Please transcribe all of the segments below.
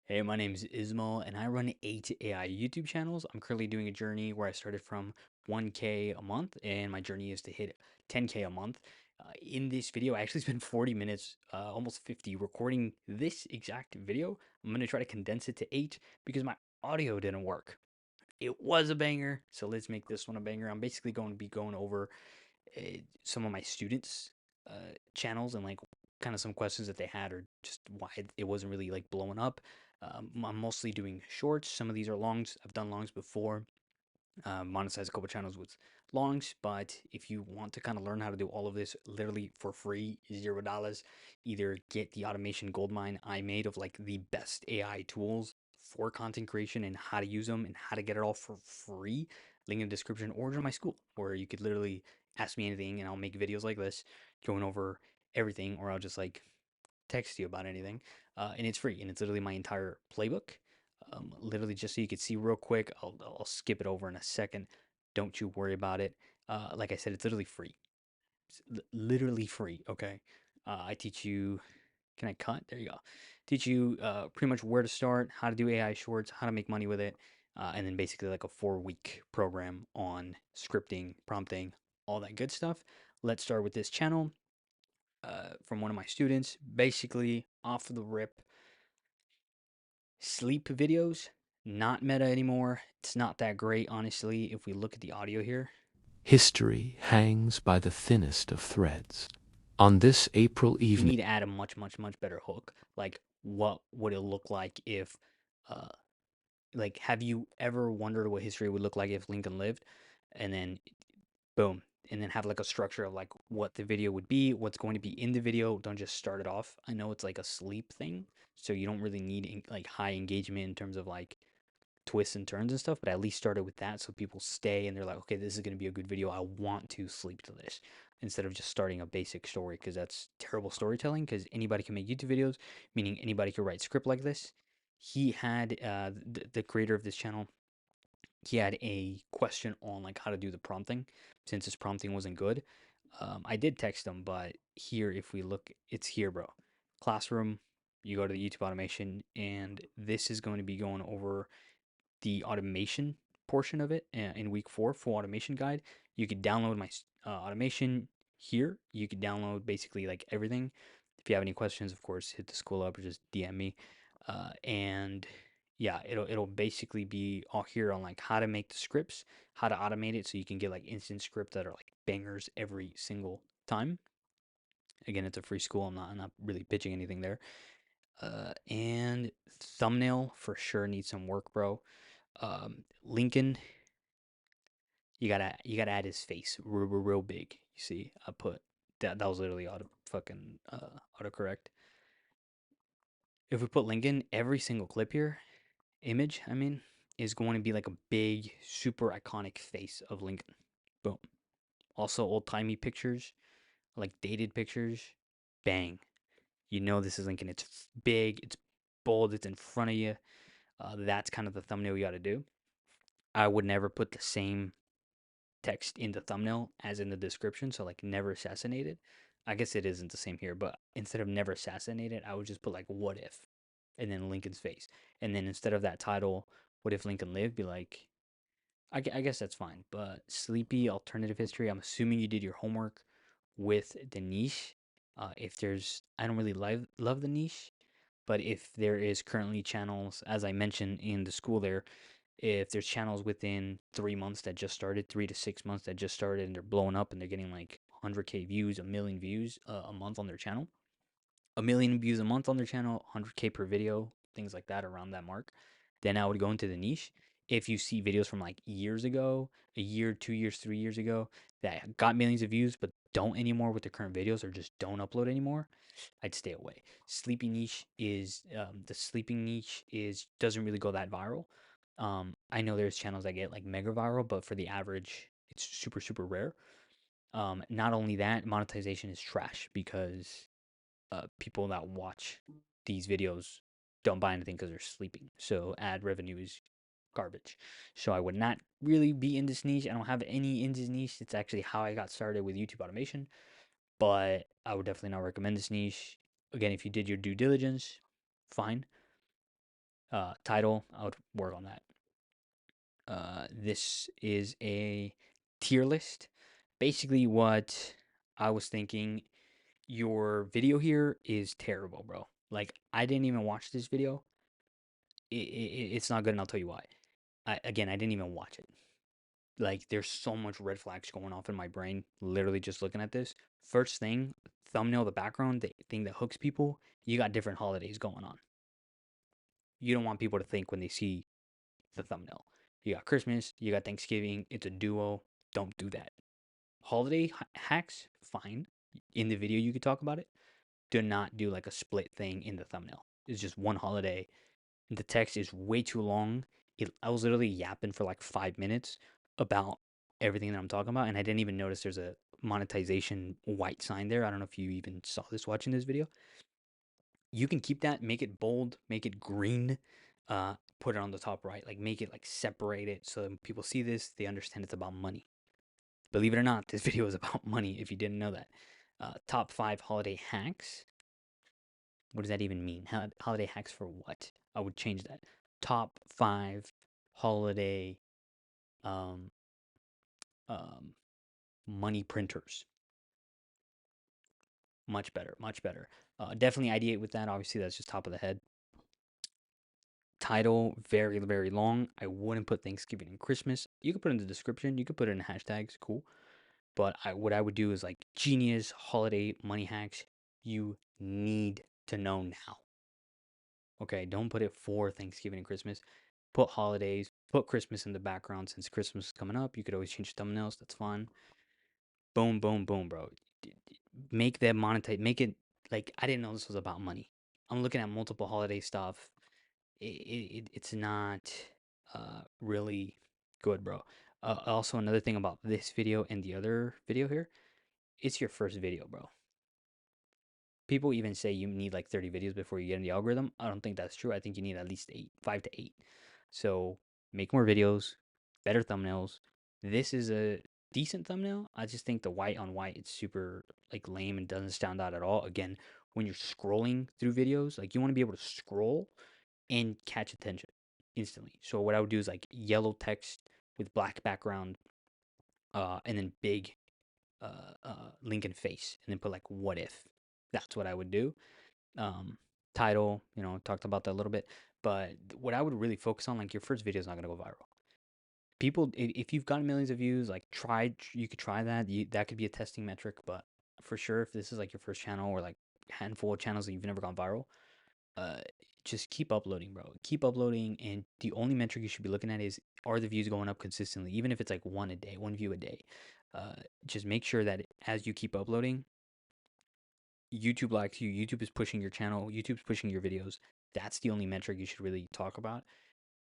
Hey, my name is Ismo, and I run 8 AI YouTube channels. I'm currently doing a journey where I started from 1K a month, and my journey is to hit 10K a month. In this video, I actually spent 40 minutes, almost 50, recording this exact video. I'm going to try to condense it to 8 because my audio didn't work. It was a banger, so let's make this one a banger. I'm basically going to be going over some of my students' channels and like kind of some questions that they had or just why it wasn't really like blowing up. I'm mostly doing shorts. Some of these are longs. I've done longs before. Monetize a couple channels with longs, but if you want to kind of learn how to do all of this literally for free, $0, either get the Automation Goldmine I made of like the best AI tools for content creation and how to use them and how to get it all for free. Link in the description, or join my school where you could literally ask me anything and I'll make videos like this going over everything, or I'll just like text you about anything. And it's free and it's literally my entire playbook. Literally just so you could see real quick. I'll skip it over in a second. Don't you worry about it. Like I said, it's literally free. It's literally free. Okay. I teach you. Can I cut? There you go. Teach you pretty much where to start, how to do AI shorts, how to make money with it, and then basically like a 4 week program on scripting, prompting, all that good stuff. Let's start with this channel from one of my students. Basically, off the rip, sleep videos, not meta anymore. It's not that great, honestly, if we look at the audio here. History hangs by the thinnest of threads. On this April We evening, need to add a much, much, much better hook. Like, what would it look like if, uh, like, have you ever wondered what history would look like if Lincoln lived? And then, boom. And then have like a structure of like what the video would be, what's going to be in the video. Don't just start it off. I know it's like a sleep thing, so you don't really need like high engagement in terms of like twists and turns and stuff, but at least started with that so people stay and they're like, okay, this is going to be a good video. I want to sleep to this instead of just starting a basic story because that's terrible storytelling because anybody can make YouTube videos, meaning anybody can write script like this. He had, the creator of this channel, he had a question on like how to do the prompting since his prompting wasn't good. I did text him, but here, if we look, it's here, bro. Classroom, you go to the YouTube automation, and this is going to be going over the automation portion of it in week 4, full automation guide. You could download my automation here. You could download basically like everything. If you have any questions, of course, hit the school up or just DM me. And yeah, it'll basically be all here on like how to make the scripts, how to automate it so you can get like instant scripts that are like bangers every single time. Again, it's a free school. I'm not really pitching anything there. And thumbnail for sure needs some work, bro. Lincoln, you gotta add his face real big. You see, I put that was literally autocorrect. If we put Lincoln, every single clip here, image, I mean, is going to be like a big, super iconic face of Lincoln. Boom. Also, old timey pictures, like dated pictures. Bang. You know this is Lincoln. It's big, it's bold, it's in front of you. That's kind of the thumbnail you got to do. I would never put the same text in the thumbnail as in the description. So like never assassinated. I guess it isn't the same here, but instead of never assassinated, I would just put like what if and then Lincoln's face. And then instead of that title, what if Lincoln lived, be like, I guess that's fine. But sleepy alternative history, I'm assuming you did your homework with the niche. If there's, I don't really love the niche, but if there is currently channels, as I mentioned in the school there, if there's channels within 3 months that just started, 3 to 6 months that just started, and they're blowing up and they're getting like 100K views, a million views a month on their channel, a million views a month on their channel, 100K per video, things like that around that mark, then I would go into the niche. If you see videos from like years ago, a year, 2 years, 3 years ago that got millions of views but don't anymore with the current videos or just don't upload anymore, I'd stay away. Sleepy niche is the sleeping niche is doesn't really go that viral. I know there's channels that get like mega viral, but for the average, it's super super rare. Not only that, monetization is trash because people that watch these videos don't buy anything because they're sleeping. So ad revenue is garbage. So I would not really be in this niche. I don't have any in this niche. It's actually how I got started with YouTube automation, but I would definitely not recommend this niche. Again, if you did your due diligence, fine. Title, I would work on that. This is a tier list. Basically, what I was thinking, your video here is terrible, bro. Like, I didn't even watch this video. It's not good, and I'll tell you why. Again, I didn't even watch it. Like, there's so much red flags going off in my brain, literally just looking at this. First thing, thumbnail, the background, the thing that hooks people, you got different holidays going on. You don't want people to think when they see the thumbnail. You got Christmas, you got Thanksgiving, it's a duo. Don't do that. Holiday hacks, fine. In the video, you could talk about it. Do not do like a split thing in the thumbnail. It's just one holiday. The text is way too long. I was literally yapping for like 5 minutes about everything that I'm talking about, and I didn't even notice there's a monetization white sign there. I don't know if you even saw this watching this video. You can keep that, make it bold, make it green, put it on the top right, like make it like separate it so when people see this, they understand it's about money. Believe it or not, this video is about money. If you didn't know that, top 5 holiday hacks. What does that even mean? Holiday hacks for what? I would change that. Top 5 holiday um, um, money printers. Much better, much better. Definitely ideate with that. Obviously, that's just top of the head. Title, very, very long. I wouldn't put Thanksgiving and Christmas. You could put it in the description. You could put it in hashtags. Cool. But what I would do is like genius holiday money hacks. You need to know now. Okay, don't put it for Thanksgiving and Christmas. Put holidays, put Christmas in the background since Christmas is coming up. You could always change thumbnails. That's fine. Boom, boom, boom, bro. Make that monetize. Make it like I didn't know this was about money. I'm looking at multiple holiday stuff. It's not really good, bro. Also, another thing about this video and the other video here, it's your first video, bro. People even say you need like 30 videos before you get in the algorithm. I don't think that's true. I think you need at least 5 to 8. So make more videos, better thumbnails. This is a decent thumbnail. I just think the white on white, it's super like lame and doesn't stand out at all. Again, when you're scrolling through videos, like you want to be able to scroll and catch attention instantly. So what I would do is like yellow text with black background, and then big Lincoln face, and then put like what if. That's what I would do. Um, Title, talked about that a little bit, but what I would really focus on, like your first video is not gonna go viral. People, if you've gotten millions of views, like you could try that. That could be a testing metric, but for sure, if this is like your first channel or like handful of channels that you've never gone viral, uh, just keep uploading, bro. Keep uploading, and the only metric you should be looking at is, are the views going up consistently, even if it's like one a day, one view a day. Just make sure that as you keep uploading, YouTube likes you. YouTube is pushing your channel. YouTube's pushing your videos. That's the only metric you should really talk about.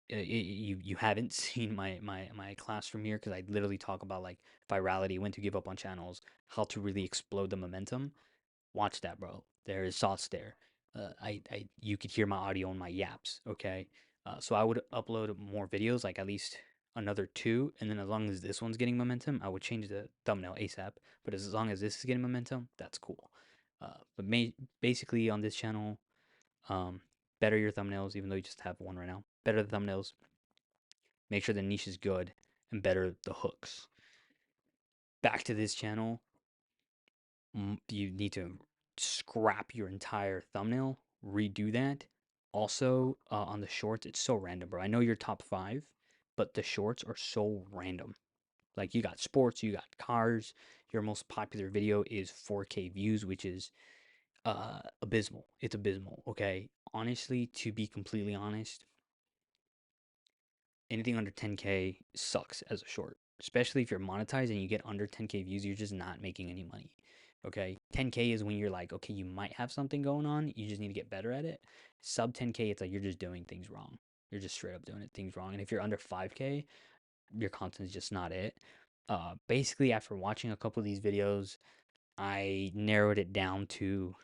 You haven't seen my class from here because I literally talk about like virality, when to give up on channels, how to really explode the momentum. Watch that, bro. There is sauce there. You could hear my audio and my yaps. Okay, so I would upload more videos, like at least another two, and then as long as this one's getting momentum, I would change the thumbnail ASAP. But as long as this is getting momentum, that's cool. Basically on this channel, um, better your thumbnails, even though you just have one right now. Better the thumbnails. Make sure the niche is good, and better the hooks. Back to this channel, you need to scrap your entire thumbnail, redo that. Also, on the shorts, it's so random, bro. I know you're top 5, but the shorts are so random. Like you got sports, you got cars. Your most popular video is 4K views, which is abysmal. It's abysmal. Okay, honestly, to be completely honest, anything under 10K sucks as a short, especially if you're monetized and you get under 10K views, you're just not making any money. Okay, 10K is when you're like, okay, you might have something going on, you just need to get better at it. Sub 10K, it's like you're just doing things wrong. You're just straight up doing things wrong. And if you're under 5K, your content is just not it. Basically, after watching a couple of these videos, I narrowed it down to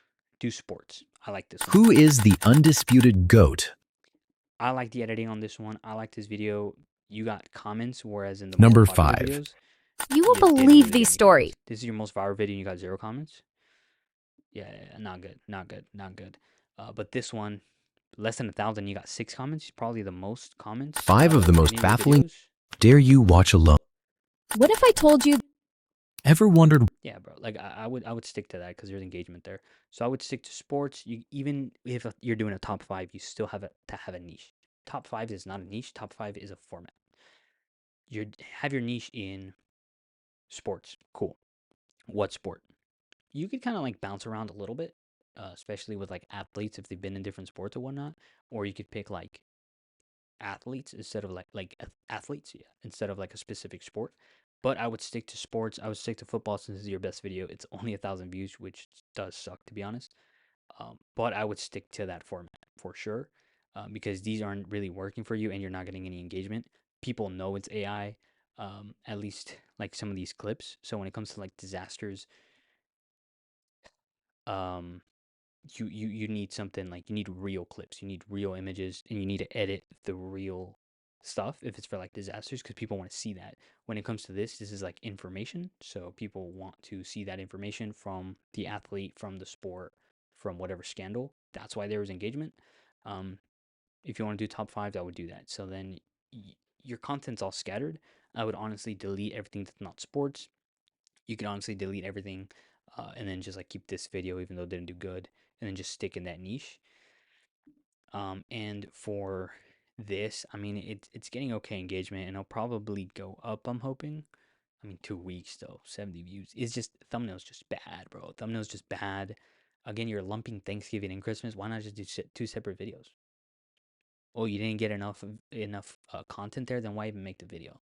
do sports. I like this one. Who is the undisputed GOAT? I like the editing on this one. I like this video. You got comments, whereas in the more Number popular 5. videos, You will you didn't believe really get these any stories. comments. This is your most viral video and you got 0 comments? Yeah, not good, not good, not good. But this one, less than 1,000, you got 6 comments. Probably the most comments 5 out of the of most any of your baffling videos. dare you watch alone. What if I told you? Ever wondered Yeah, bro. Like I would stick to that because there's engagement there. So I would stick to sports. You even if you're doing a top five, you still to have a niche. Top five is not a niche. Top five is a format. You have your niche in sports. Cool. What sport? You could kind of like bounce around a little bit, especially with like athletes if they've been in different sports or whatnot. Or you could pick like athletes instead of athletes, yeah, instead of like a specific sport. But I would stick to sports. I would stick to football since it's your best video. It's only 1,000 views, which does suck to be honest. But I would stick to that format for sure, because these aren't really working for you and you're not getting any engagement. People know it's AI, at least like some of these clips. So when it comes to like disasters, um, you need something like you need real clips, you need real images, and you need to edit the real stuff if it's for like disasters because people want to see that. When it comes to this is like information, so people want to see that information from the athlete, from the sport, from whatever scandal. That's why there was engagement. Um, if you want to do top fives, I would do that. So then your content's all scattered. I would honestly delete everything that's not sports. You can honestly delete everything, and then just like keep this video even though it didn't do good, and then just stick in that niche. And for this, I mean, it's getting okay engagement, and it'll probably go up. I'm hoping. I mean, 2 weeks though, 70 views. It's just thumbnails just bad, bro. Thumbnails just bad. Again, you're lumping Thanksgiving and Christmas. Why not just do two separate videos? Oh, you didn't get enough content there, then why even make the video?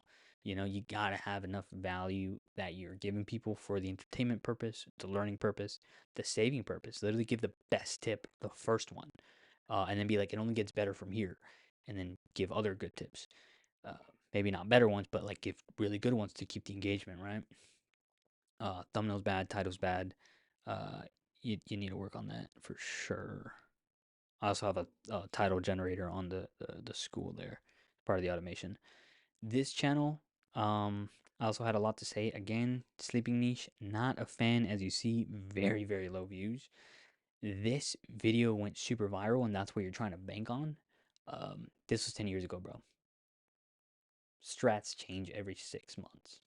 You know, you gotta have enough value that you're giving people for the entertainment purpose, the learning purpose, the saving purpose. Literally give the best tip, the first one, and then be like, it only gets better from here, and then give other good tips. Uh, Maybe not better ones, but like give really good ones to keep the engagement, right? Thumbnails bad, titles bad. Uh, you need to work on that for sure. I also have a title generator on the school there, part of the automation. This channel, I also had a lot to say. Again, sleeping niche, not a fan, as you see, very, very low views. This video went super viral, and that's what you're trying to bank on. This was 10 years ago, bro. Strats change every 6 months.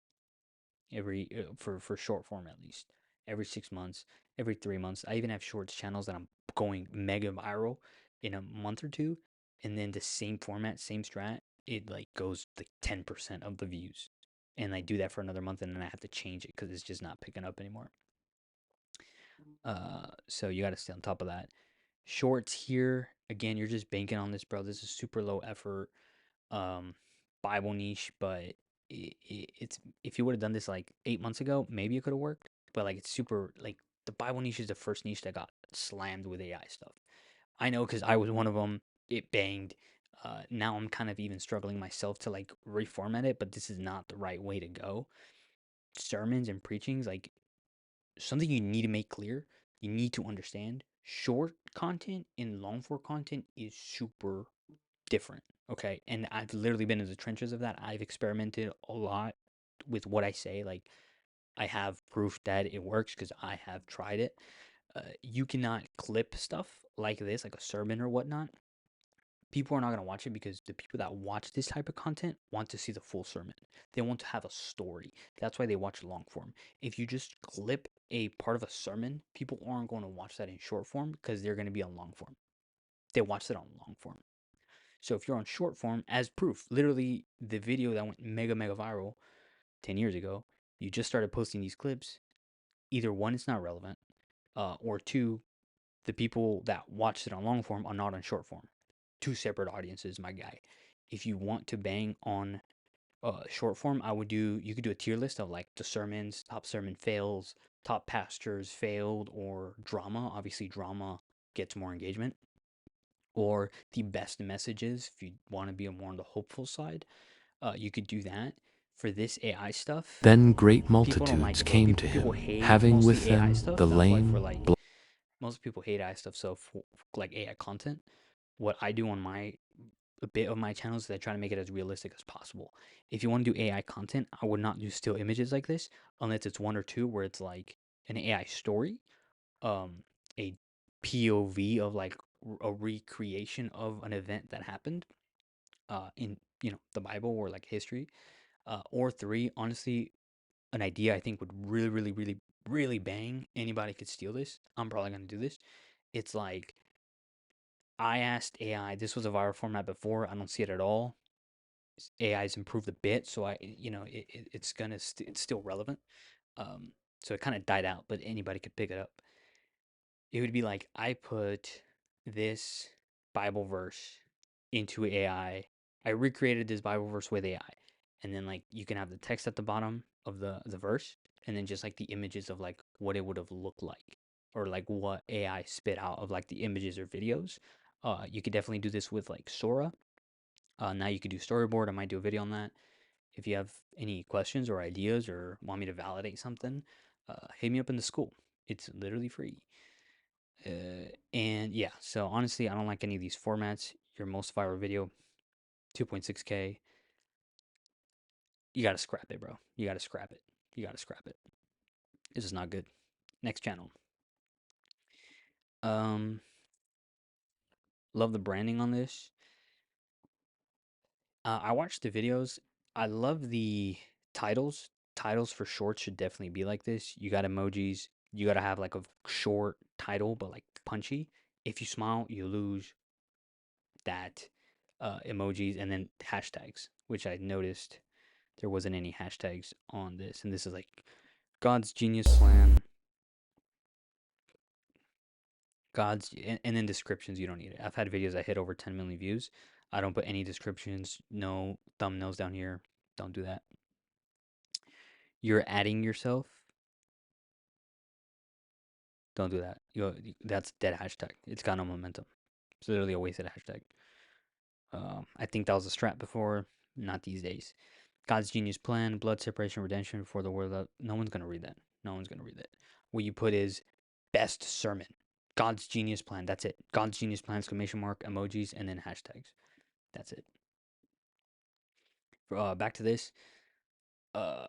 For short form at least, every 6 months, every 3 months. I even have shorts channels that I'm going mega viral in a month or two, and then the same format, same strat, it like goes like 10% of the views, and I do that for another month, and then I have to change it because it's just not picking up anymore. So you got to stay on top of that. Shorts here again, you're just banking on this, bro. This is super low effort, um, Bible niche, but it's if you would have done this like 8 months ago, maybe it could have worked. But like it's super like the Bible niche is the first niche that got slammed with AI stuff. I know because I was one of them. It banged. Now I'm kind of even struggling myself to like reformat it, but this is not the right way to go. Sermons and preachings, like something you need to make clear. You need to understand short content and long form content is super different. Okay. And I've literally been in the trenches of that. I've experimented a lot with what I say. Like, I have proof that it works because I have tried it. You cannot clip stuff like this, like a sermon or whatnot. People are not going to watch it because the people that watch this type of content want to see the full sermon. They want to have a story. That's why they watch long form. If you just clip a part of a sermon, people aren't going to watch that in short form because they're going to be on long form. They watch it on long form. So if you're on short form, as proof, literally the video that went mega, mega viral 10 years ago, you just started posting these clips. Either one, it's not relevant, or two, the people that watched it on long form are not on short form. Two separate audiences, my guy. If you want to bang on short form, you could do a tier list of like the sermons, top sermon fails, top pastors failed, or drama. Obviously, drama gets more engagement, or the best messages if you want to be more on the hopeful side. You could do that. For this AI stuff, Then great people don't like multitudes it, bro. came to People him, hate having with mostly AI them stuff. the That's why for lame, like most people hate AI stuff. So for like AI content, what I do on my a bit of my channels is I try to make it as realistic as possible. If you want to do AI content, I would not do still images like this unless it's one or two where it's like an AI story, um, a POV of like a recreation of an event that happened in the Bible or like history. Or three, honestly, an idea I think would really, really, really, really bang. Anybody could steal this. I'm probably gonna do this. It's like I asked AI. This was a viral format before. I don't see it at all. AI's improved a bit, so it's still relevant. So it kind of died out, but anybody could pick it up. It would be like I put this Bible verse into AI. I recreated this Bible verse with AI, and then like you can have the text at the bottom of the verse, and then just like the images of like what it would have looked like, or like what AI spit out of like the images or videos. You could definitely do this with like Sora. Now you could do storyboard. I might do a video on that. If you have any questions or ideas or want me to validate something, hit me up in the school. It's literally free. And yeah, so honestly, I don't like any of these formats. Your most viral video, 2.6K. You gotta scrap it, bro. You gotta scrap it. You gotta scrap it. This is not good. Next channel. Um, love the branding on this. I watched the videos. I love the titles. Titles for shorts should definitely be like this. You got emojis. You gotta have like a short title, but like punchy. If you smile, you lose that emojis and then hashtags, which I noticed there wasn't any hashtags on this. And this is like God's genius plan. And then descriptions, you don't need it. I've had videos that hit over 10 million views. I don't put any descriptions, no thumbnails down here. Don't do that. You're adding yourself. Don't do that. That's dead hashtag. It's got no momentum. It's literally a wasted hashtag. I think that was a strat before, not these days. God's genius plan, blood separation, redemption before the world. No one's gonna read that. No one's gonna read that. What you put is best sermon. God's genius plan. That's it. God's genius plan! Exclamation mark, emojis, and then hashtags. That's it. Back to this. Uh,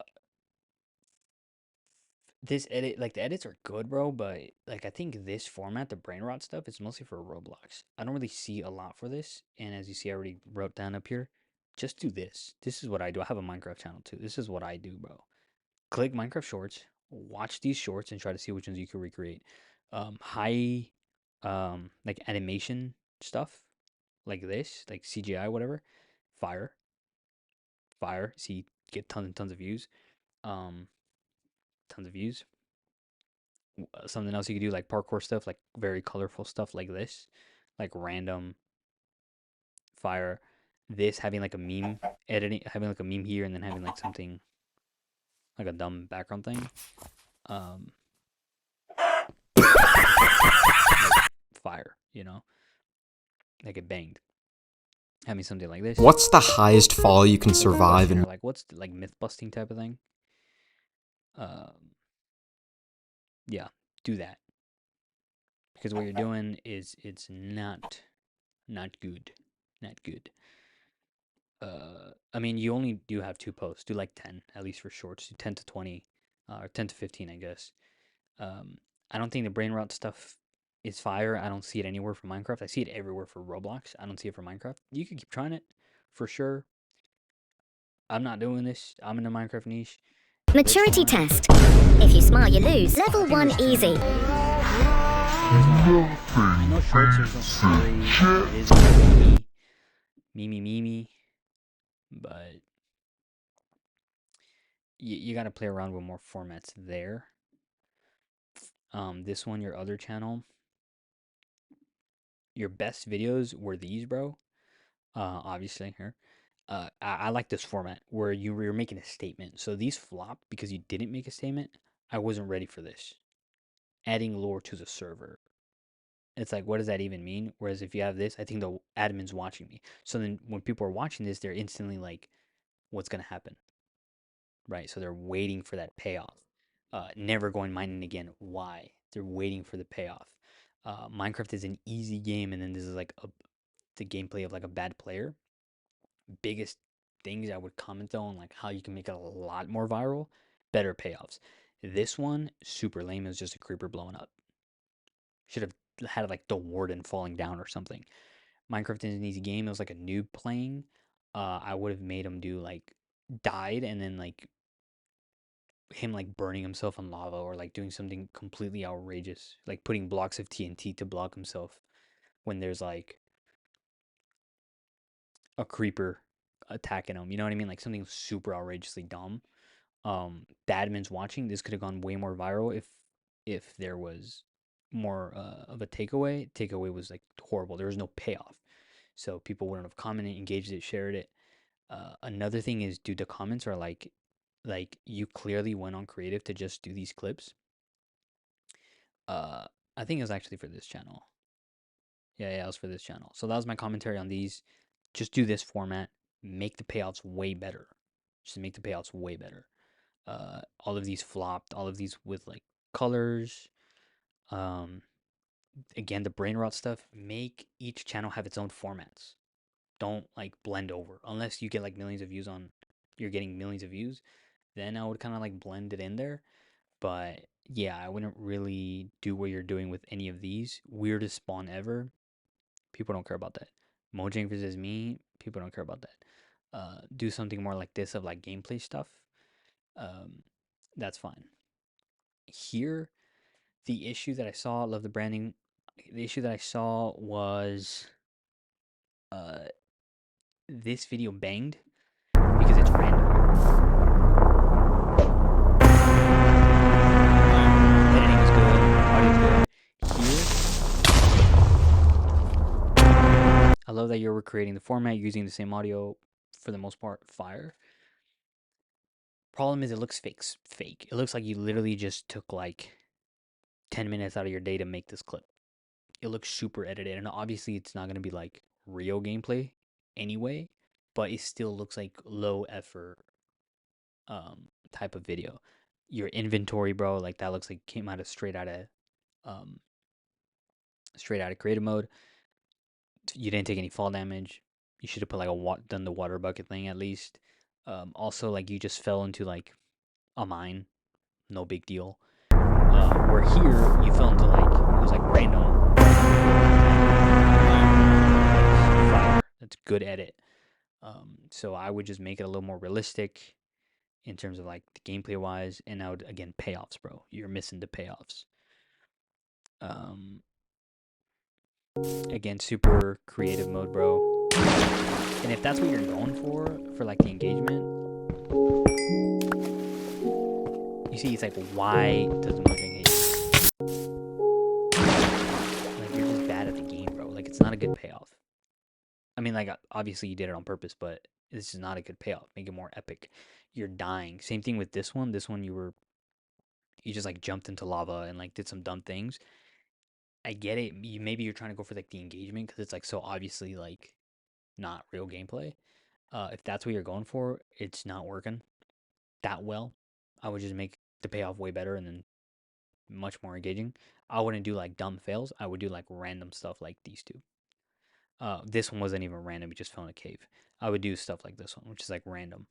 this edit, like the edits are good, bro, but like I think this format, the brain rot stuff, is mostly for Roblox. I don't really see a lot for this, and as you see, I already wrote down up here. Just do this. This is what I do. I have a Minecraft channel too. This is what I do, bro. Click Minecraft Shorts, watch these shorts, and try to see which ones you can recreate. High, like animation stuff, like this, like CGI, whatever. Fire, fire. See, get tons and tons of views. Um, tons of views. Something else you could do, like parkour stuff, like very colorful stuff, like this, like random fire. This having like a meme editing, having like a meme here, and then having like something like a dumb background thing. Um, like fire, like it banged. Having something like this. What's the highest fall you can survive in? Like what's like myth busting type of thing. Um, yeah, do that because what you're doing is it's not good, not good. I mean, you only do have two posts. Do like 10 at least for shorts. Do 10 to 20, or 10 to 15, I guess. Um, I don't think the brain rot stuff is fire. I don't see it anywhere for Minecraft. I see it everywhere for Roblox. I don't see it for Minecraft. You can keep trying it for sure. I'm not doing this. I'm in the Minecraft niche. Maturity test. If you smile, you lose. Level 1 easy. I know shorts are so scary. It is meme, but you got to play around with more formats there. This one, your other channel, your best videos were these, bro. Obviously here. I like this format where you were making a statement. So these flopped because you didn't make a statement. I wasn't ready for this. Adding lore to the server. It's like, what does that even mean? Whereas if you have this, I think the admin's watching me. So then when people are watching this, they're instantly like, what's going to happen? Right? So they're waiting for that payoff. Never going mining again. Why? They're waiting for the payoff. Minecraft is an easy game, and then this is like the gameplay of like a bad player. Biggest things I would comment on, like how you can make it a lot more viral, better payoffs. This one, super lame. It was just a creeper blowing up. Should have had like the warden falling down or something. Minecraft is an easy game. It was like a noob playing. I would have made him do like died and then like him like burning himself in lava or like doing something completely outrageous, like putting blocks of TNT to block himself when there's like a creeper attacking him. You know what I mean? Like something super outrageously dumb. The admins watching this could have gone way more viral if there was more of a takeaway. Takeaway was like horrible. There was no payoff, so people wouldn't have commented, engaged it, shared it. Another thing is, dude, the comments are like you clearly went on creative to just do these clips. Uh, I think it was actually for this channel. Yeah, it was for this channel. So that was my commentary on these. Just do this format. Make the payouts way better. Just make the payouts way better. All of these flopped. All of these with like colors. Um, Again, the brain rot stuff. Make each channel have its own formats. Don't like blend over unless you get like millions of views on. You're getting millions of views. Then I would kind of like blend it in there. But yeah, I wouldn't really do what you're doing with any of these. Weirdest spawn ever. People don't care about that. Mojang versus me. People don't care about that. Do something more like this of like gameplay stuff. Um, that's fine. Here, the issue that I saw, love the branding. The issue that I saw was uh, this video banged because it's random. Editing is good, audio is good. Here, I love that you're recreating the format, using the same audio for the most part. Fire. Problem is, it looks fake. It looks like you literally just took like 10 minutes out of your day to make this clip. It looks super edited, and obviously it's not going to be like real gameplay anyway, but it still looks like low effort type of video. Your inventory, bro, like that looks like came out of um straight out of creative mode. You didn't take any fall damage. You should have put like done the water bucket thing at least. Also, like you just fell into like a mine, no big deal. Where here you fell into like it was like random fire. That's good edit. So I would just make it a little more realistic in terms of like the gameplay wise, and I would again payoffs, bro. You're missing the payoffs. Um, Again, super creative mode, bro. And if that's what you're going for like the engagement, you see, it's like, why does the Mojang hate you? Like, you're just bad at the game, bro. Like, it's not a good payoff. I mean, like, obviously you did it on purpose, but this is not a good payoff. Make it more epic. You're dying. Same thing with this one. This one, you just like jumped into lava and like did some dumb things. I get it. Maybe you're trying to go for like the engagement because it's like so obviously like not real gameplay. If that's what you're going for, it's not working that well. I would just make the payoff way better and then much more engaging. I wouldn't do like dumb fails. I would do like random stuff like these two. This one wasn't even random. He just fell in a cave. I would do stuff like this one, which is like random.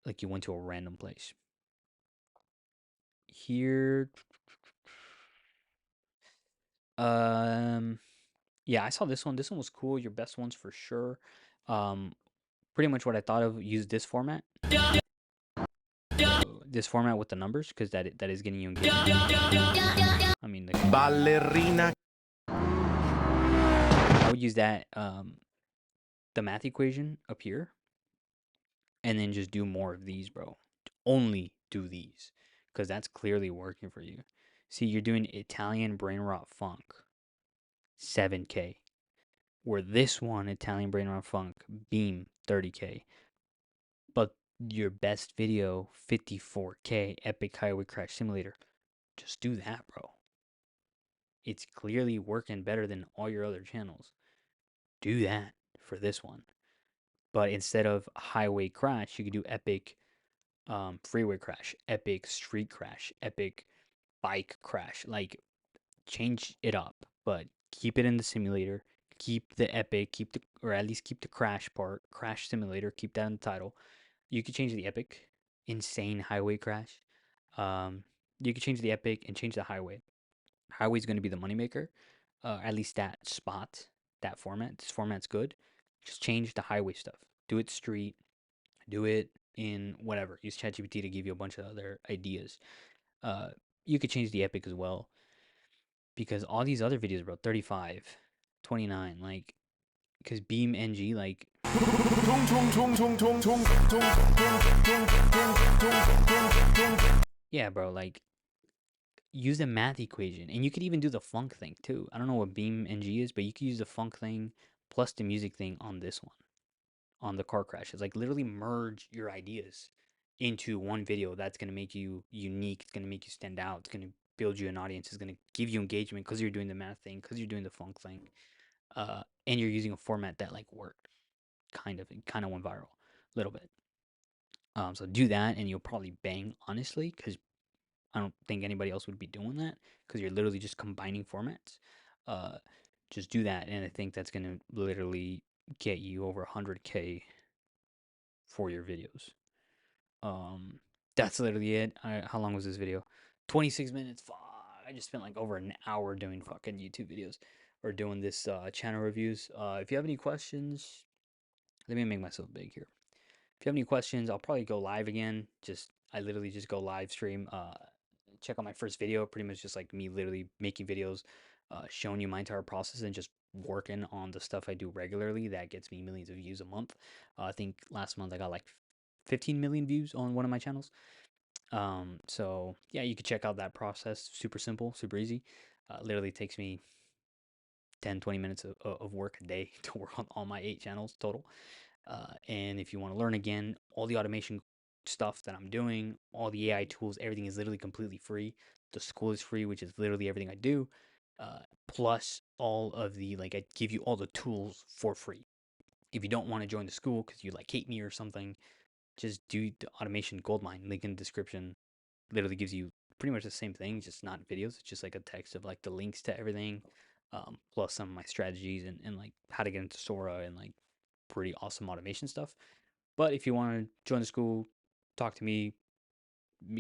Like you went to a random place. Here, yeah, I saw this one. This one was cool. Your best ones for sure. Um, Pretty much what I thought of. Use this format. This format with the numbers because that is getting you engaged. I mean, the ballerina. I would use that the math equation up here, and then just do more of these, bro. Only do these because that's clearly working for you. See, you're doing Italian brain rot funk, 7K. Where this one, Italian brain rot funk, beam, 30K. But your best video, 54K, epic highway crash simulator. Just do that, bro. It's clearly working better than all your other channels. Do that for this one. But instead of highway crash, you could do epic freeway crash, epic street crash, epic bike crash. Like, change it up, but keep it in the simulator. Keep the epic, or at least keep the crash part, crash simulator. Keep that in the title. You could change the epic, insane highway crash. You could change the epic and change the highway. highway's going to be the moneymaker. At least that spot, that format. This format's good. Just change the highway stuff. Do it street. Do it in whatever. Use ChatGPT to give you a bunch of other ideas. Uh, you could change the epic as well because all these other videos, bro, 35, 29, like, because Beam NG, like, yeah, bro, like, use the math equation, and you could even do the funk thing too. I don't know what Beam NG is, but you could use the funk thing plus the music thing on this one, on the car crashes. Like, literally merge your ideas into one video that's going to make you unique. It's going to make you stand out. It's going to build you an audience. It's going to give you engagement because you're doing the math thing, because you're doing the funk thing, and you're using a format that like worked. It kind of went viral a little bit. So do that, and you'll probably bang, honestly, because I don't think anybody else would be doing that because you're literally just combining formats. Uh, just do that, and I think that's gonna literally get you over 100K for your videos. That's literally it. How long was this video? 26 minutes. Fuck. I just spent like over an hour doing fucking YouTube videos or doing this channel reviews. If you have any questions, let me make myself big here. If you have any questions, I'll probably go live again. I literally just go live stream. Check out my first video, pretty much just like me literally making videos, showing you my entire process and just working on the stuff I do regularly that gets me millions of views a month. I think last month I got like 15 million views on one of my channels. So yeah, you could check out that process. Super simple, super easy. Literally takes me 10, 20 minutes of work a day to work on all my 8 channels total. And if you want to learn again, all the automation stuff that I'm doing, all the AI tools, everything is literally completely free. The school is free, which is literally everything I do. Plus all of like, I give you all the tools for free. If you don't want to join the school because you like hate me or something, just do the Automation Goldmine. Link in the description. Literally gives you pretty much the same thing, just not videos. It's just like a text of like the links to everything, plus some of my strategies and like how to get into Sora and like pretty awesome automation stuff. But if you want to join the school, talk to me,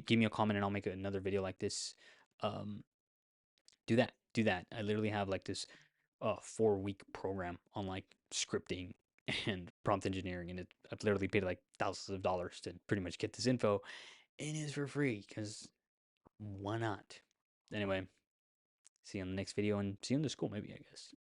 give me a comment, and I'll make another video like this. Um, do that. Do that. I literally have like this 4-week program on like scripting and prompt engineering, and I've literally paid like thousands of dollars to pretty much get this info, and it's for free because why not? Anyway, see you on the next video, and see you in the school maybe, I guess.